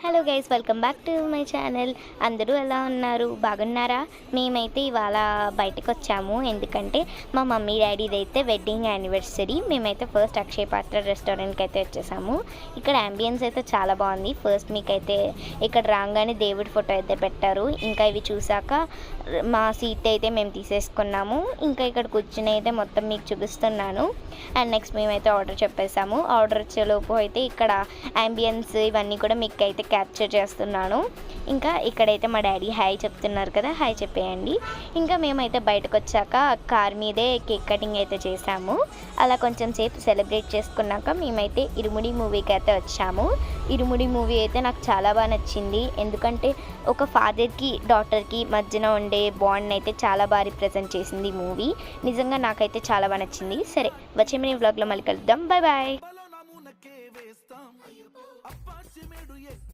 Hello guys, welcome back to my channel. అందరూ ఎలా ఉన్నారు? బాగున్నారా? మేమైతే ఇవాళ బయటకు వచ్చాము, ఎందుకంటే మా మమ్మీ డాడీది అయితే వెడ్డింగ్ యానివర్సరీ. మేమైతే ఫస్ట్ అక్షయ పాత్ర రెస్టారెంట్కి అయితే వచ్చేసాము. ఇక్కడ అంబియన్స్ అయితే చాలా బాగుంది. ఫస్ట్ మీకైతే ఇక్కడ రాగానే దేవుడి ఫోటో అయితే పెట్టారు. ఇంకా ఇవి చూసాక మా సీట్ అయితే మేము తీసేసుకున్నాము. ఇంకా ఇక్కడ కూర్చుని అయితే మొత్తం మీకు చూపిస్తున్నాను. అండ్ నెక్స్ట్ మేమైతే ఆర్డర్ చెప్పేసాము. ఆర్డర్ వచ్చేలోపు అయితే ఇక్కడ అంబియన్స్ ఇవన్నీ కూడా మీకు అయితే క్యాప్చర్ చేస్తున్నాను. ఇంకా ఇక్కడైతే మా డాడీ హాయ్ చెప్తున్నారు కదా, హాయ్ చెప్పేయండి. ఇంకా మేమైతే బయటకు వచ్చాక కార్ మీదే కేక్ కటింగ్ అయితే చేసాము. అలా కొంచెం సేపు సెలబ్రేట్ చేసుకున్నాక మేమైతే ఇరుముడి మూవీకి అయితే వచ్చాము. ఇరుముడి మూవీ అయితే నాకు చాలా బాగా నచ్చింది, ఎందుకంటే ఒక ఫాదర్కి డాటర్కి మధ్యన ఉండే బాండ్ని అయితే చాలా బాగా రిప్రజెంట్ చేసింది ఈ మూవీ. నిజంగా నాకైతే చాలా బాగా నచ్చింది. సరే, వచ్చే మీ వ్లాగ్లో మళ్ళీ కలుద్దాం. Bye bye.